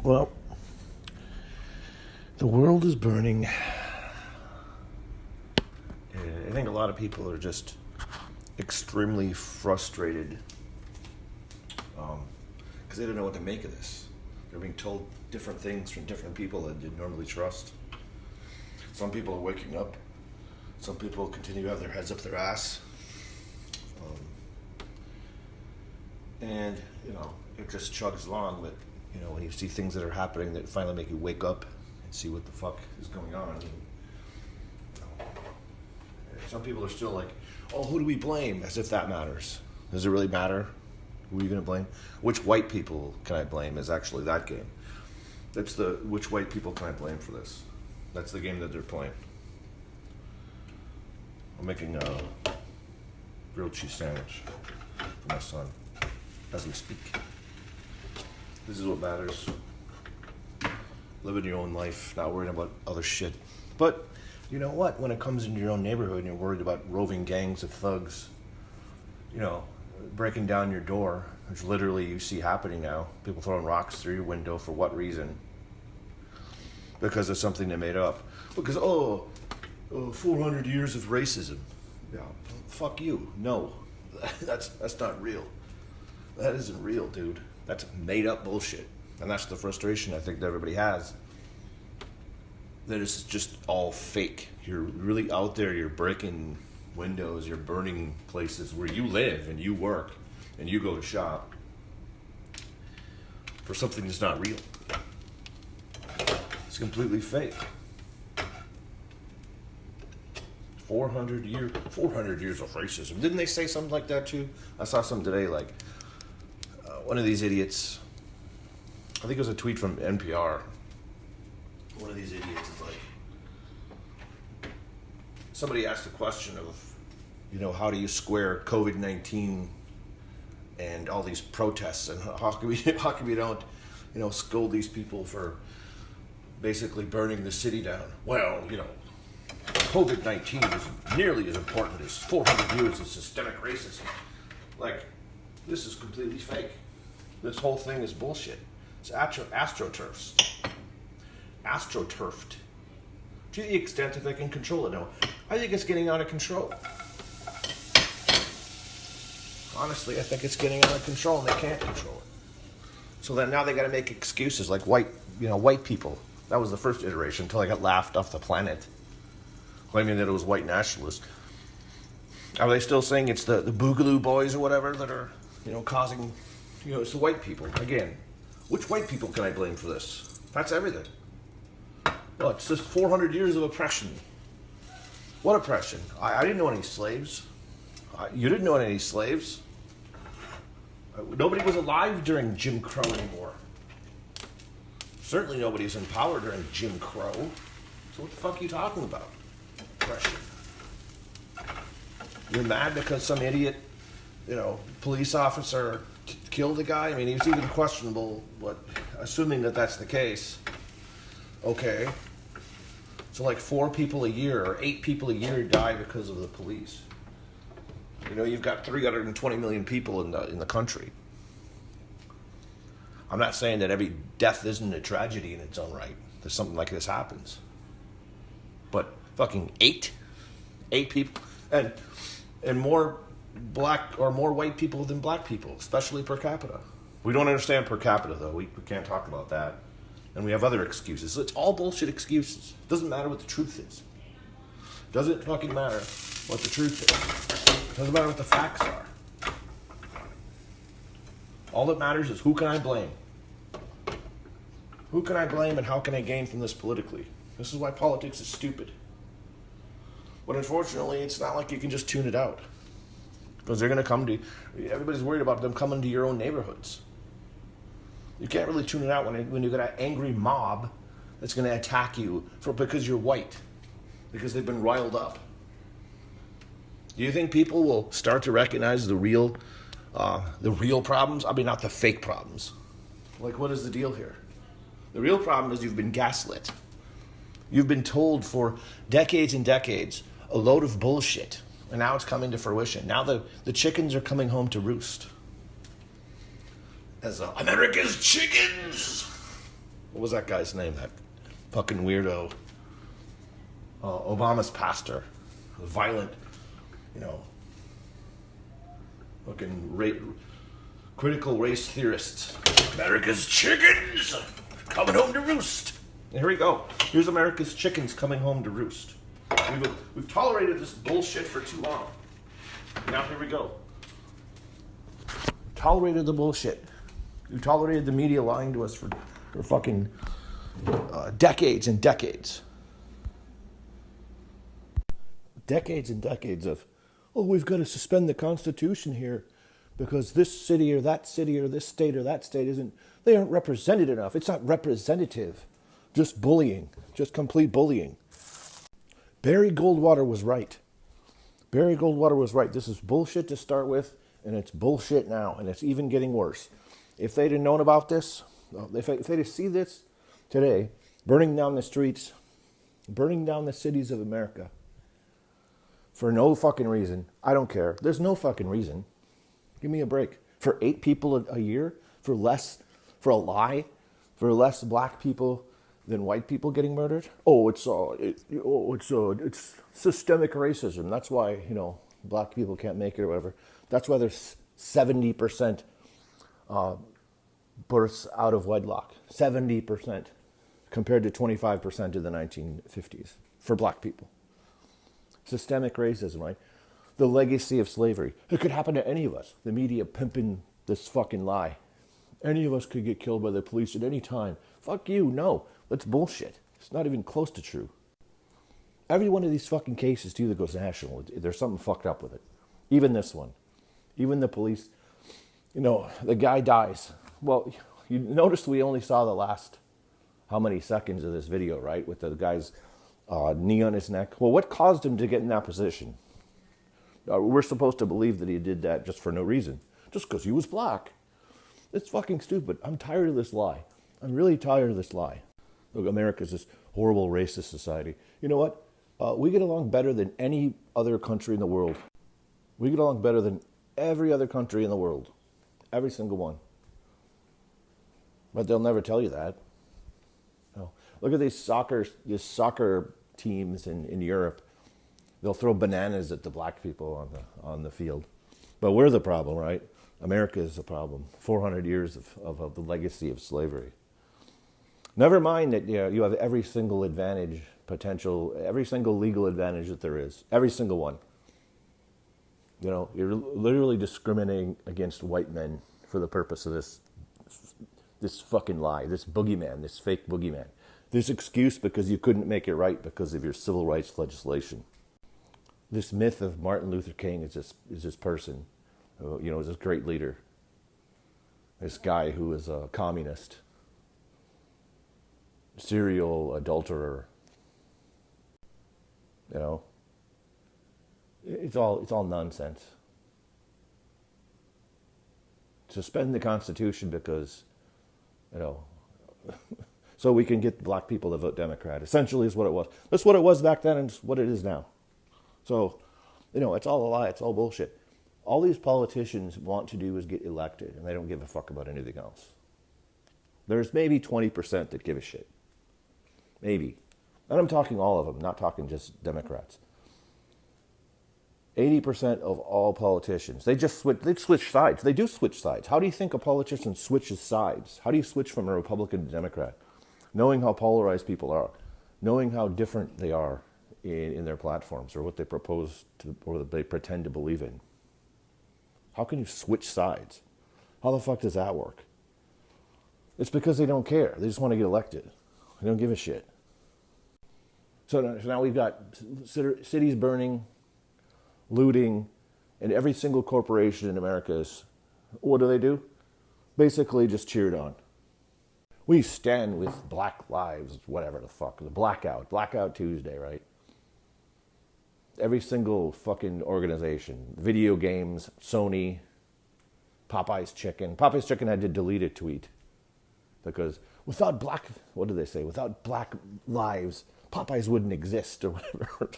Well, the world is burning. I think a lot of people are just extremely frustrated because they don't know what to make of this. They're being told different things from different people that they'd normally trust. Some people are waking up. Some people continue to have their heads up their ass. And, it just chugs along. But, when you see things that are happening that finally make you wake up and see what the fuck is going on. Some people are still like, oh, who do we blame? As if that matters. Does it really matter? Who are you going to blame? Which white people can I blame is actually that game. That's which white people can I blame for this? That's the game that they're playing. I'm making a grilled cheese sandwich for my son as we speak. This is what matters. Living your own life, not worrying about other shit. But you know what? When it comes into your own neighborhood and you're worried about roving gangs of thugs, breaking down your door, which literally you see happening now. People throwing rocks through your window for what reason? Because of something they made up. Because, 400 years of racism. Yeah, fuck you. No, that's not real. That isn't real, dude. That's made up bullshit. And that's the frustration I think that everybody has. That it's just all fake. You're really out there, you're breaking windows, you're burning places where you live and you work and you go to shop for something that's not real. It's completely fake. 400 years of racism. Didn't they say something like that too? I saw something today like one of these idiots, I think it was a tweet from NPR. One of these idiots is like, somebody asked the question of, how do you square COVID-19 and all these protests, and how come we don't, scold these people for basically burning the city down? Well, COVID-19 is nearly as important as 400 years of systemic racism. Like, this is completely fake. This whole thing is bullshit. It's astroturfed. To the extent that they can control it. No, I think it's getting out of control. Honestly, I think it's getting out of control and they can't control it. So then now they got to make excuses like white people. That was the first iteration until I got laughed off the planet, claiming that it was white nationalists. Are they still saying it's the Boogaloo boys or whatever that are, causing, it's the white people? Again, which white people can I blame for this? That's everything. Well, it's just 400 years of oppression. What oppression? I didn't know any slaves. You didn't know any slaves. Nobody was alive during Jim Crow anymore. Certainly nobody was in power during Jim Crow. So what the fuck are you talking about? Oppression. You're mad because some idiot, police officer killed a guy? I mean, he was even questionable, but assuming that that's the case, okay. So like 4 people a year or 8 people a year die because of the police. You've got 320 million people in the country. I'm not saying that every death isn't a tragedy in its own right. That something like this happens. But fucking 8 people, and more black or more white people than black people, especially per capita. We don't understand per capita though. We can't talk about that. And we have other excuses. So it's all bullshit excuses. Doesn't matter what the truth is. Doesn't fucking matter what the truth is. Doesn't matter what the facts are. All that matters is who can I blame? Who can I blame and how can I gain from this politically? This is why politics is stupid. But unfortunately, it's not like you can just tune it out. Because they're going to come to... Everybody's worried about them coming to your own neighborhoods. You can't really tune it out when you've got an angry mob that's going to attack you because you're white. Because they've been riled up. Do you think people will start to recognize the real problems? I mean, not the fake problems. Like, what is the deal here? The real problem is you've been gaslit. You've been told for decades and decades a load of bullshit. And now it's coming to fruition. Now the chickens are coming home to roost. As America's chickens. What was that guy's name? That fucking weirdo. Obama's pastor. A violent, fucking critical race theorists. America's chickens coming home to roost. And here we go. Here's America's chickens coming home to roost. We've tolerated this bullshit for too long. Now here we go. Tolerated the bullshit. We tolerated the media lying to us for fucking decades and decades. Decades and decades of, we've got to suspend the Constitution here because this city or that city or this state or that state they aren't represented enough. It's not representative. Just bullying. Just complete bullying. Barry Goldwater was right. Barry Goldwater was right. This is bullshit to start with, and it's bullshit now, and it's even getting worse. If they'd have known about this, if they'd have seen this today, burning down the streets, burning down the cities of America, for no fucking reason. I don't care. There's no fucking reason. Give me a break. For 8 people a year, for a lie, for less black people than white people getting murdered. It's systemic racism. That's why, black people can't make it or whatever. That's why there's 70% births out of wedlock. 70% compared to 25% in the 1950s for black people. Systemic racism, right? The legacy of slavery. It could happen to any of us. The media pimping this fucking lie. Any of us could get killed by the police at any time. Fuck you, no. That's bullshit. It's not even close to true. Every one of these fucking cases too that goes national, there's something fucked up with it. Even this one. Even the police, the guy dies. Well, you noticed we only saw the last how many seconds of this video, right? With the guy's knee on his neck. Well, what caused him to get in that position? We're supposed to believe that he did that just for no reason. Just because he was black. It's fucking stupid. I'm tired of this lie. I'm really tired of this lie. Look, America's this horrible racist society. You know what? We get along better than any other country in the world. We get along better than every other country in the world. Every single one. But they'll never tell you that. No. Look at these soccer teams in Europe. They'll throw bananas at the black people on the field. But we're the problem, right? America is the problem. 400 years of the legacy of slavery. Never mind that you have every single advantage, every single legal advantage that there is. Every single one. You're literally discriminating against white men for the purpose of this fucking lie, this boogeyman, this fake boogeyman. This excuse because you couldn't make it right because of your civil rights legislation. This myth of Martin Luther King is this person, is this great leader. This guy who is a communist, serial adulterer. It's all nonsense. Suspend the Constitution because, so we can get black people to vote Democrat. Essentially is what it was. That's what it was back then and it's what it is now. So, it's all a lie. It's all bullshit. All these politicians want to do is get elected, and they don't give a fuck about anything else. There's maybe 20% that give a shit. Maybe. And I'm talking all of them, not talking just Democrats. 80% of all politicians, they switch sides. They do switch sides. How do you think a politician switches sides? How do you switch from a Republican to Democrat? Knowing how polarized people are. Knowing how different they are in their platforms or what they propose to or that they pretend to believe in. How can you switch sides? How the fuck does that work? It's because they don't care. They just want to get elected. They don't give a shit. So now we've got cities burning, looting, and every single corporation in America is, what do? Basically just cheered on. We stand with Black Lives, whatever the fuck, the Blackout Tuesday, right? Every single fucking organization, video games, Sony, Popeye's Chicken. Popeye's Chicken had to delete a tweet because without black lives, Popeyes wouldn't exist or whatever.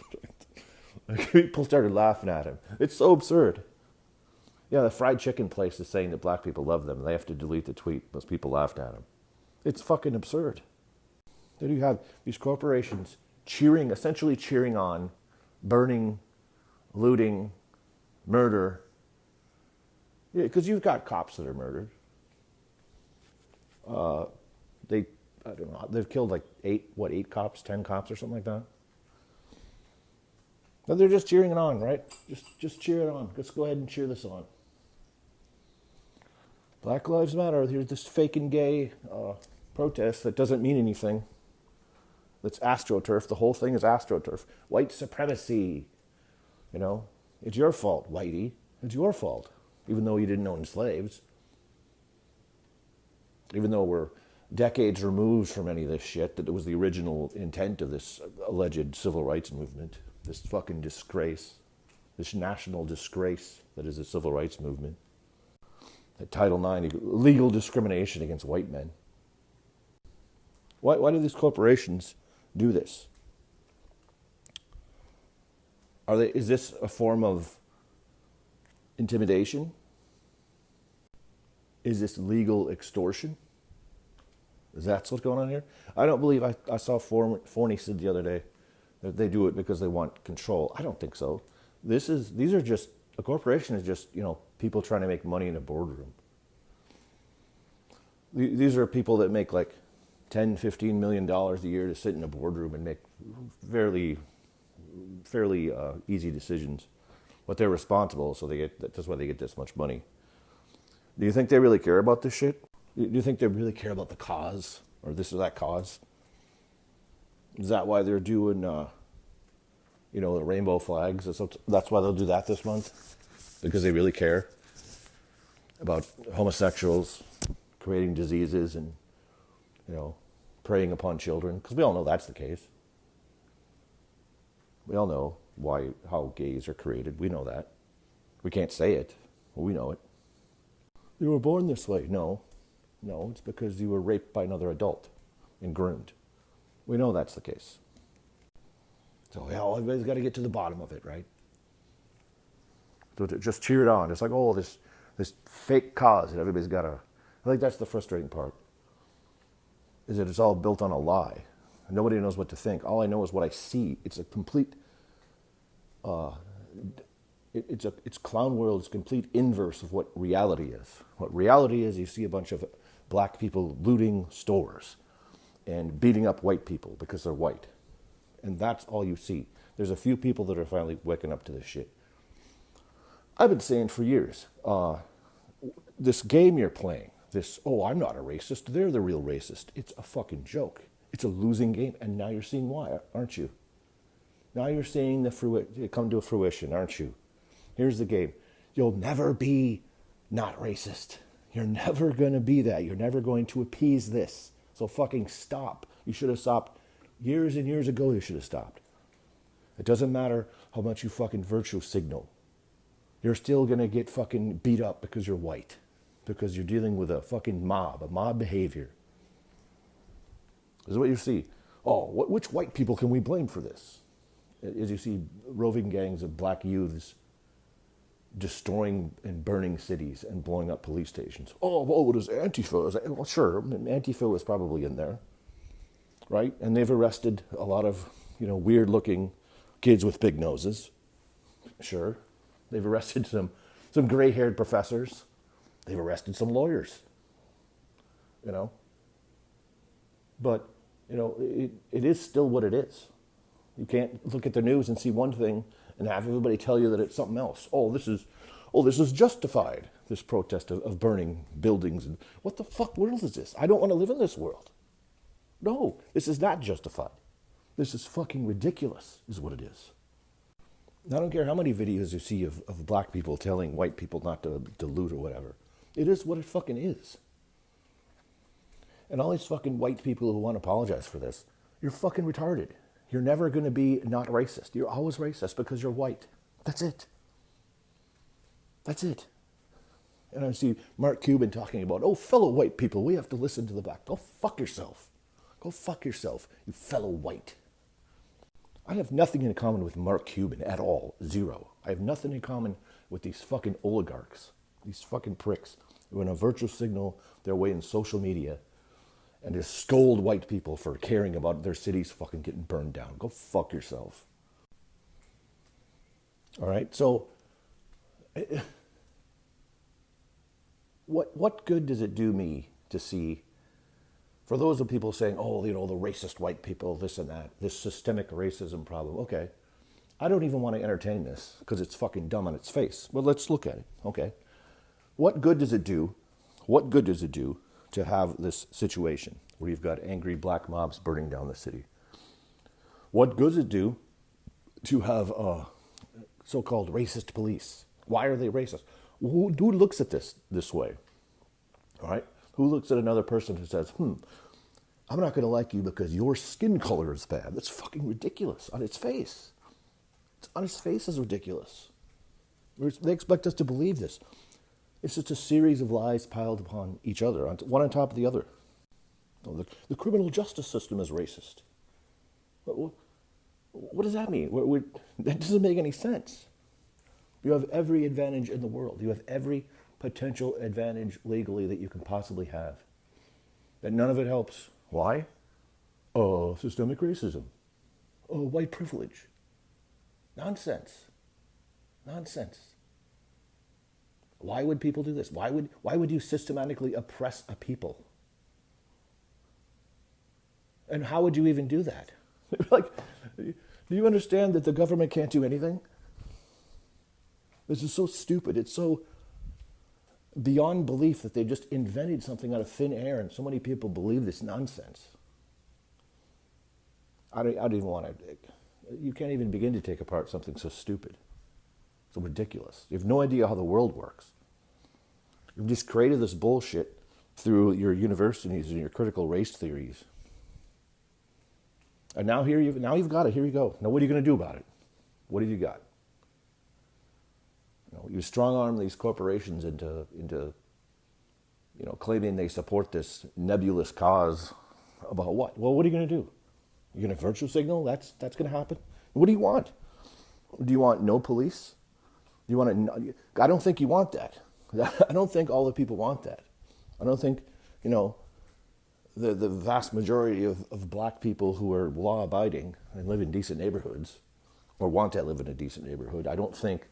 People started laughing at him. It's so absurd. Yeah, the fried chicken place is saying that black people love them. They have to delete the tweet because people laughed at him. It's fucking absurd. Then you have these corporations essentially cheering on burning, looting, murder. Because you've got cops that are murdered. I don't know, they've killed like 8 cops, 10 cops or something like that. But they're just cheering it on, right? Just cheer it on. Let's go ahead and cheer this on. Black Lives Matter. Here's this fake and gay protest that doesn't mean anything. That's astroturf. The whole thing is astroturf. White supremacy. You know, it's your fault, whitey. It's your fault. Even though you didn't own slaves. Even though we're decades removed from any of this shit, that it was the original intent of this alleged civil rights movement. This fucking disgrace. This national disgrace that is the civil rights movement. That Title IX, legal discrimination against white men. Why do these corporations do this? Is this a form of intimidation? Is this legal extortion? Is that what's going on here? I don't believe I saw Forney said the other day that they do it because they want control. I don't think so. A corporation is just, people trying to make money in a boardroom. These are people that make like $10, $15 million a year to sit in a boardroom and make fairly easy decisions. But they're responsible, so that's why they get this much money. Do you think they really care about this shit? Do you think they really care about the cause or this or that cause? Is that why they're doing, the rainbow flags? That's why they'll do that this month? Because they really care about homosexuals creating diseases and, preying upon children? Because we all know that's the case. We all know how gays are created. We know that. We can't say it, but we know it. You were born this way. No, it's because you were raped by another adult and groomed. We know that's the case. So, everybody's got to get to the bottom of it, right? So just cheer it on. It's like, this fake cause that everybody's got to... I think that's the frustrating part, is that it's all built on a lie. And nobody knows what to think. All I know is what I see. It's a complete... It's Clown World's complete inverse of what reality is. What reality is, you see a bunch of black people looting stores and beating up white people because they're white. And that's all you see. There's a few people that are finally waking up to this shit. I've been saying for years, this game you're playing, I'm not a racist, they're the real racist. It's a fucking joke. It's a losing game, and now you're seeing why, aren't you? Now you're seeing it come to fruition, aren't you? Here's the game. You'll never be not racist. You're never going to be that. You're never going to appease this. So fucking stop. You should have stopped years and years ago. You should have stopped. It doesn't matter how much you fucking virtue signal. You're still going to get fucking beat up because you're white. Because you're dealing with a fucking mob behavior. This is what you see. Which white people can we blame for this? As you see roving gangs of black youths destroying and burning cities and blowing up police stations. What is Antifa? Well, sure, Antifa was probably in there, right? And they've arrested a lot of, weird-looking kids with big noses. Sure. They've arrested some gray-haired professors. They've arrested some lawyers, But, it is still what it is. You can't look at the news and see one thing and have everybody tell you that it's something else. This is justified, this protest of burning buildings. And what the fuck world is this? I don't want to live in this world. No, this is not justified. This is fucking ridiculous, is what it is. I don't care how many videos you see of black people telling white people not to loot or whatever. It is what it fucking is. And all these fucking white people who want to apologize for this, you're fucking retarded. You're never going to be not racist. You're always racist because you're white. That's it. That's it. And I see Mark Cuban talking about, fellow white people, we have to listen to the black. Go fuck yourself. Go fuck yourself, you fellow white. I have nothing in common with Mark Cuban at all. Zero. I have nothing in common with these fucking oligarchs. These fucking pricks who in a virtual signal their way in social media and just scold white people for caring about their cities fucking getting burned down. Go fuck yourself. All right, so what good does it do me to see, for those of people saying, oh, the racist white people, this and that, this systemic racism problem, okay, I don't even want to entertain this because it's fucking dumb on its face. Well, let's look at it, okay? What good does it do? What good does it do to have this situation where you've got angry black mobs burning down the city? What good does it do to have so-called racist police? Why are they racist? Who looks at this way? All right? Who looks at another person who says, I'm not going to like you because your skin color is bad? That's fucking ridiculous on its face. It's on its face is ridiculous. They expect us to believe this. It's just a series of lies piled upon each other, one on top of the other. Oh, the criminal justice system is racist. What does that mean? That doesn't make any sense. You have every advantage in the world. You have every potential advantage legally that you can possibly have. And none of it helps. Why? Systemic racism. White privilege. Nonsense. Why would people do this? Why would you systematically oppress a people? And how would you even do that? Do you understand that the government can't do anything? This is so stupid. It's so beyond belief that they just invented something out of thin air and so many people believe this nonsense. I don't even want to... You can't even begin to take apart something so stupid, so ridiculous. You have no idea how the world works. You've just created this bullshit through your universities and your critical race theories. And now you've got it. Here you go. Now what are you going to do about it? What have you got? You strong-arm these corporations into claiming they support this nebulous cause about what? Well, what are you going to do? You're going to virtue signal? That's going to happen? What do you want? Do you want no police? Do you want I don't think you want that. I don't think all the people want that. I don't think, the vast majority of black people who are law-abiding and live in decent neighborhoods, or want to live in a decent neighborhood, I don't think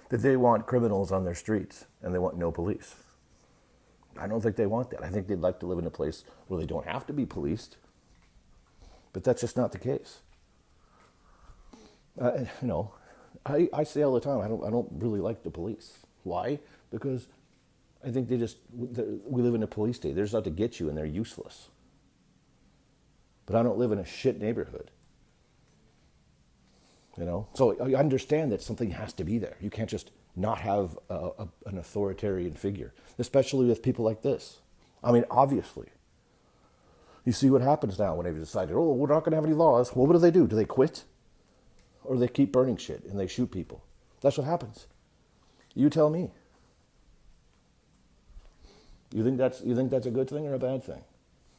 that they want criminals on their streets and they want no police. I don't think they want that. I think they'd like to live in a place where they don't have to be policed. But that's just not the case. I say all the time, I don't really like the police. Why? Because I think we live in a police state. They're just out to get you and they're useless. But I don't live in a shit neighborhood. So I understand that something has to be there. You can't just not have an authoritarian figure, especially with people like this. I mean, obviously. You see what happens now when they've decided, we're not going to have any laws. Well, what do? Do they quit? Or do they keep burning shit and they shoot people? That's what happens. You tell me. You think that's a good thing or a bad thing?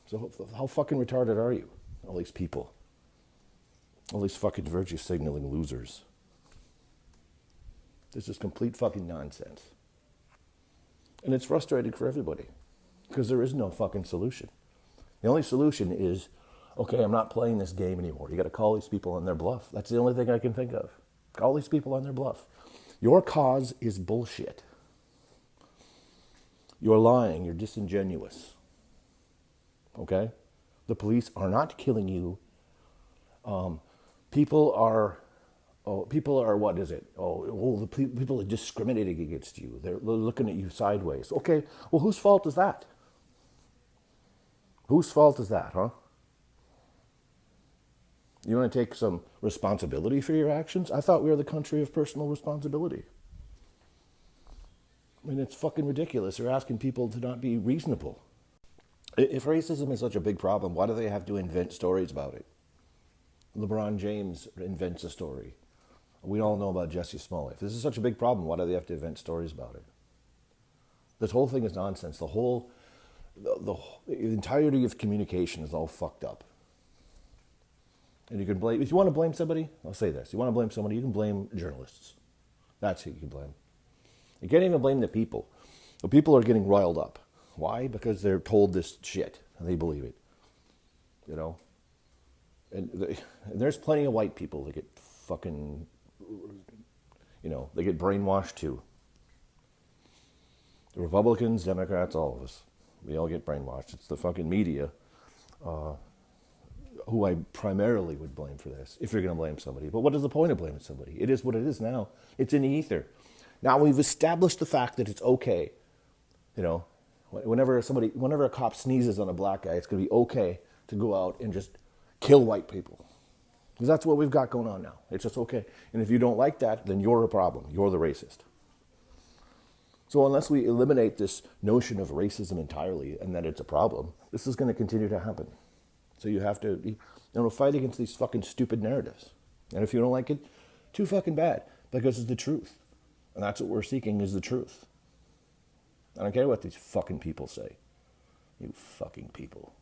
So how fucking retarded are you? All these people. All these fucking virtue signaling losers. This is complete fucking nonsense. And it's frustrating for everybody. Because there is no fucking solution. The only solution is, okay, I'm not playing this game anymore. You got to call these people on their bluff. That's the only thing I can think of. Call these people on their bluff. Your cause is bullshit. You're lying. You're disingenuous. Okay? The police are not killing you. People are what is it? The people are discriminating against you. They're looking at you sideways. Okay, well, whose fault is that? Whose fault is that, huh? You want to take some responsibility for your actions? I thought we were the country of personal responsibility. I mean, it's fucking ridiculous. They're asking people to not be reasonable. If racism is such a big problem, why do they have to invent stories about it? LeBron James invents a story. We all know about Jesse Smollett. If this is such a big problem, why do they have to invent stories about it? This whole thing is nonsense. The entirety of communication is all fucked up. And you can blame, if you want to blame somebody, I'll say this. You want to blame somebody, you can blame journalists. That's who you can blame. You can't even blame the people. The people are getting riled up. Why? Because they're told this shit. and they believe it, you know. And there's plenty of white people that get fucking, you know, they get brainwashed too. The Republicans, Democrats, all of us, we all get brainwashed. It's the fucking media, who I primarily would blame for this, if you're going to blame somebody. But what is the point of blaming somebody? It is what it is now. It's in the ether. Now we've established the fact that it's okay, you know, whenever a cop sneezes on a black guy, it's going to be okay to go out and just kill white people. Because that's what we've got going on now. It's just okay. And if you don't like that, then you're a problem. You're the racist. So unless we eliminate this notion of racism entirely and that it's a problem, this is going to continue to happen. So you have to, you know, fight against these fucking stupid narratives. And if you don't like it, too fucking bad, because it's the truth. And that's what we're seeking, is the truth. I don't care what these fucking people say. You fucking people.